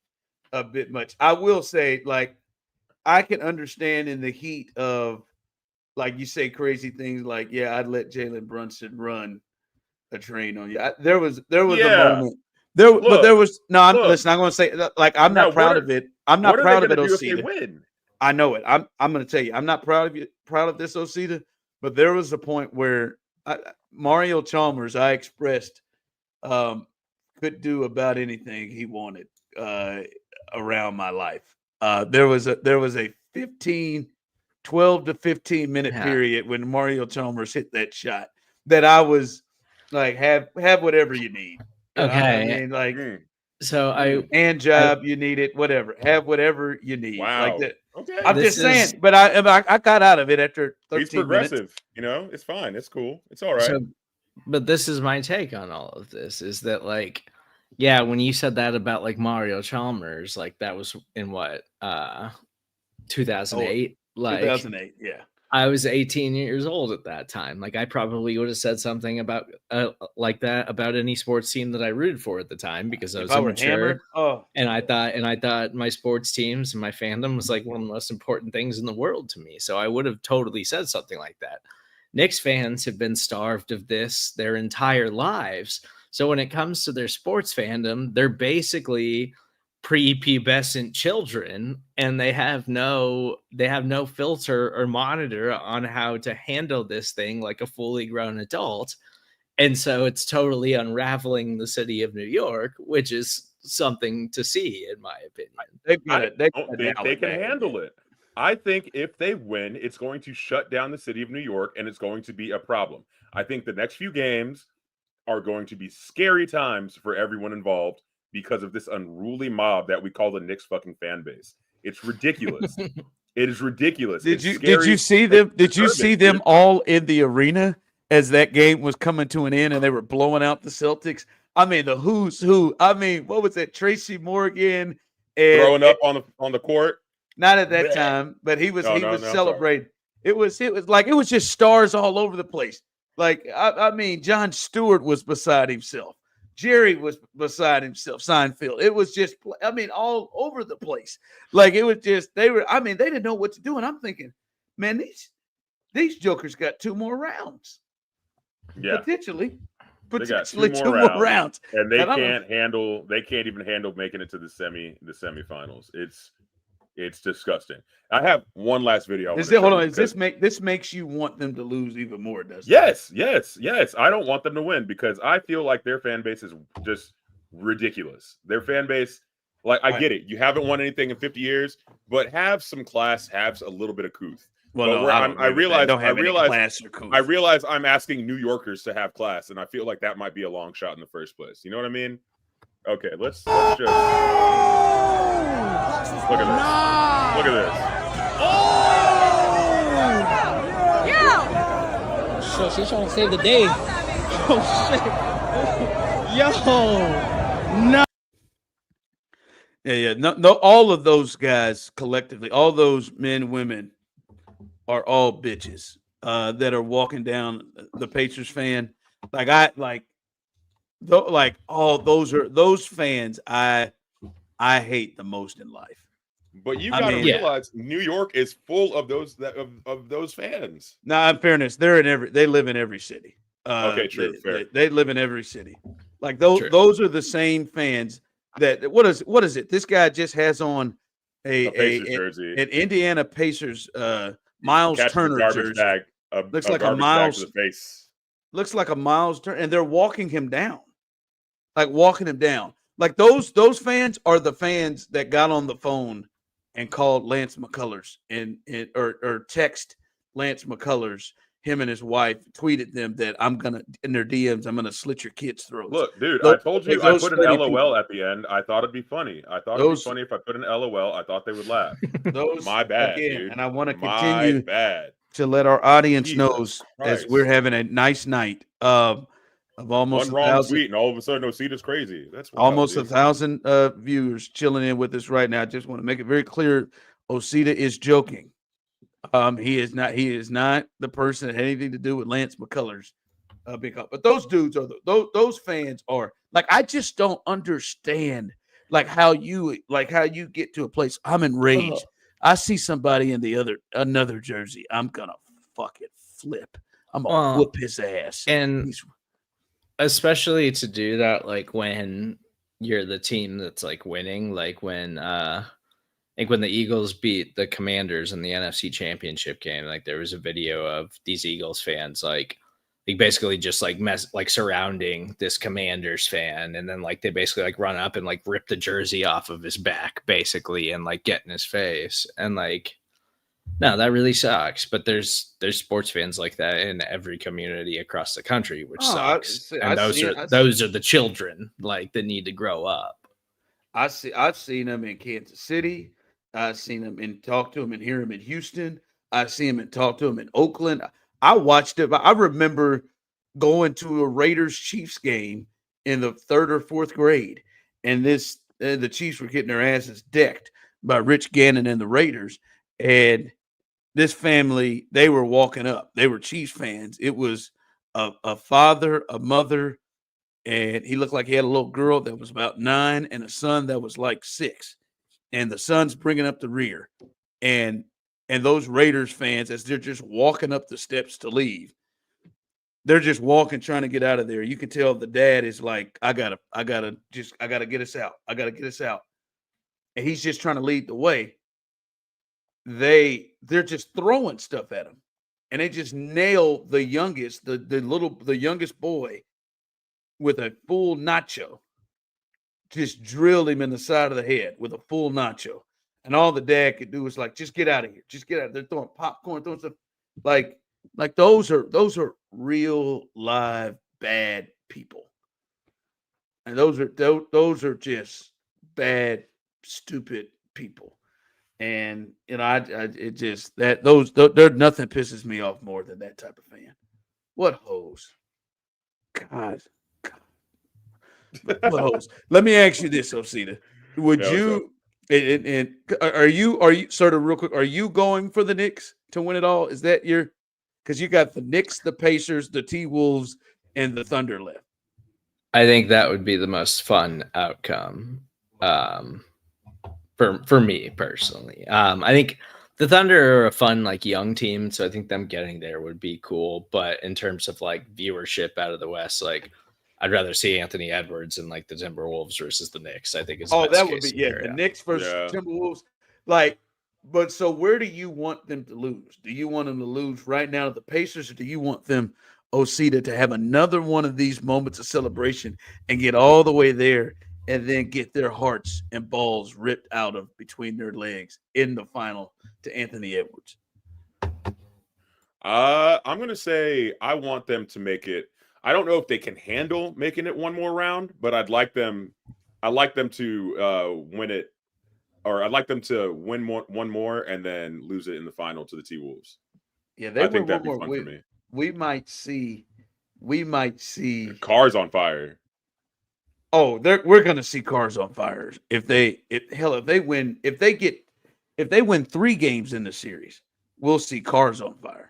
much. I will say, like, I can understand in the heat of, like you say, crazy things like, yeah, I'd let Jalen Brunson run a train on you. There was a moment. Listen, I'm going to say, like, I'm not proud of it. I'm not proud of it, Osita. I know it. I'm going to tell you, I'm not proud of this, Osita. But there was a point where Mario Chalmers, I expressed, could do about anything he wanted around my life. There was a 12 to 15 minute period when Mario Chalmers hit that shot that I was like, have whatever you need. Okay. You need it, whatever. Have whatever you need. Wow. Like that. Okay. I'm just saying, but I got out of it after 13 He's progressive. minutes. You know, it's fine. It's cool. It's all right. But this is my take on all of this is that, like, yeah, when you said that about like Mario Chalmers, like that was in what 2008? Like 2008, yeah. I was 18 years old at that time. Like I probably would have said something about like that about any sports team that I rooted for at the time because I was immature. And I thought my sports teams and my fandom was like one of the most important things in the world to me. So I would have totally said something like that. Knicks fans have been starved of this their entire lives. So when it comes to their sports fandom, they're basically prepubescent children, and they have no filter or monitor on how to handle this thing like a fully grown adult. And so it's totally unraveling the city of New York, which is something to see, in my opinion. They can handle it. I think if they win, it's going to shut down the city of New York, and it's going to be a problem. I think the next few games are going to be scary times for everyone involved because of this unruly mob that we call the Knicks fucking fan base. It's ridiculous. It is ridiculous. Did you see them? Did you see them all in the arena as that game was coming to an end and they were blowing out the Celtics? I mean, the who's who. I mean, what was that? Tracy Morgan throwing up on the court. Not at that time, but he was celebrating. It was just stars all over the place. Like I mean, Jon Stewart was beside himself. Jerry was beside himself. Seinfeld. It was just, I mean, all over the place. Like it was just they didn't know what to do, and I'm thinking, man, these jokers got 2 more rounds. Yeah, potentially they got 2 more rounds, and they can't even handle making it to the semifinals. It's disgusting. I have one last video. This makes you want them to lose even more, doesn't it? Yes. I don't want them to win because I feel like their fan base is just ridiculous. Their fan base, like, I get it. You haven't won anything in 50 years, but have some class, have a little bit of couth. Well, I realize I'm asking New Yorkers to have class, and I feel like that might be a long shot in the first place. You know what I mean? Okay, let's just look at this. Look at this. Oh! Yeah! So she's trying to save the day. Oh shit! Yo, no. Yeah. No. All of those guys collectively, all those men, women, are all bitches that are walking down the Pacers fan. All those fans I hate the most in life. But you got to realize New York is full of those fans. Now, in fairness, they live in every city. Okay, true, fair. They live in every city. Like those are the same fans that what is it? This guy just has on a Pacers jersey, an Indiana Pacers Miles Turner jersey. Bag, looks like a Miles face. Looks like a Miles Turner, and they're walking him down. Like walking him down. Like those fans are the fans that got on the phone and called Lance McCullers or text Lance McCullers, him and his wife, tweeted them that in their DMs, I'm gonna slit your kids' throats. Look, dude, I told you I put an LOL at the end. I thought it'd be funny. I thought it'd be funny if I put an LOL. I thought they would laugh. My bad, dude. And I want to continue to let our audience knows as we're having a nice night of almost one wrong tweet, and all of a sudden Osita's crazy. That's wild, almost 1,000 viewers chilling in with us right now. I just want to make it very clear: Osita is joking. He is not the person that had anything to do with Lance McCullers. But those dudes are those fans are like, I just don't understand how you get to a place. I'm enraged. I see somebody in another jersey. I'm gonna fucking flip. I'm gonna whoop his ass. And especially to do that, like when you're the team that's like winning, like when when the Eagles beat the Commanders in the NFC Championship game, like there was a video of these Eagles fans like basically just surrounding this Commanders fan, and then like they basically like run up and like rip the jersey off of his back basically and like get in his face. And like, no, that really sucks. But there's sports fans like that in every community across the country, which sucks. Those are the children like that need to grow up. I've seen them in Kansas City. I've seen them and talk to them and hear them in Houston. I've seen them and talk to them in Oakland. I watched it. I remember going to a Raiders-Chiefs game in the 3rd or 4th grade, and the Chiefs were getting their asses decked by Rich Gannon and the Raiders. And this family, they were walking up. They were Chiefs fans. It was a father, a mother, and he looked like he had a little girl that was about 9 and a son that was like 6. And the son's bringing up the rear. And those Raiders fans, as they're just walking up the steps to leave, they're just walking, trying to get out of there. You can tell the dad is like, I gotta get us out. I gotta get us out. And he's just trying to lead the way. They're just throwing stuff at him. And they just nail the youngest, the youngest boy with a full nacho. Just drilled him in the side of the head with a full nacho. And all the dad could do was like, just get out of here. Just get out. They're throwing popcorn, throwing stuff. Like those are real live bad people. And those are just bad, stupid people. And nothing pisses me off more than that type of fan. What hoes? God. What hoes? Let me ask you this, Osita. Would you And are you sort of real quick? Are you going for the Knicks to win it all? Is that your? Because you got the Knicks, the Pacers, the T-Wolves, and the Thunder left. I think that would be the most fun outcome for me personally. I think the Thunder are a fun like young team, so I think them getting there would be cool. But in terms of like viewership out of the West, like I'd rather see Anthony Edwards and like the Timberwolves versus the Knicks. I think is that would be the Knicks versus Timberwolves. Like, but so where do you want them to lose? Do you want them to lose right now to the Pacers, or do you want them, Osita, to have another one of these moments of celebration and get all the way there and then get their hearts and balls ripped out of between their legs in the final to Anthony Edwards? I'm gonna say I want them to make it. I don't know if they can handle making it one more round, but I'd like them to win it, or I'd like them to win one more and then lose it in the final to the T-Wolves. Yeah, I think that'd be fun for me. We might see cars on fire. Oh, we're gonna see cars on fire if they win 3 games in the series, we'll see cars on fire.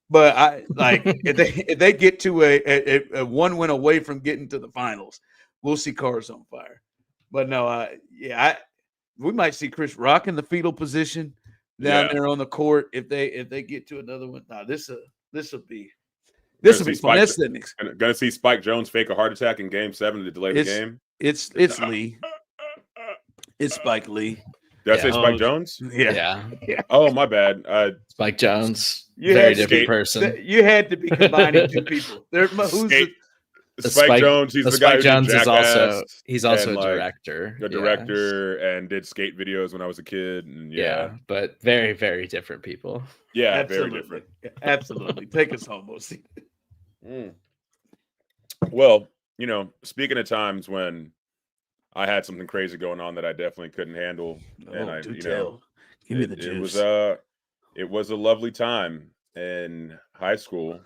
But I like if they get to a 1 win away from getting to the finals, we'll see cars on fire. But no, we might see Chris Rock in the fetal position down there on the court if they get to another one. Now this will be fun. That's the next. Gonna see Spike Jones fake a heart attack in Game 7 to delay the game. It's Lee. It's Spike Lee. Did I say Spike Jones? Yeah. Oh, my bad. Spike Jones, very different person. You had to be combining 2 people. Spike Jones, he's the guy Spike Jones is also a director. A director and did skate videos when I was a kid. And but very, very different people. Yeah, absolutely. Very different. Absolutely. Take us home, Osita. Well, speaking of times when I had something crazy going on that I definitely couldn't handle, and give me the juice. It was a lovely time in high school.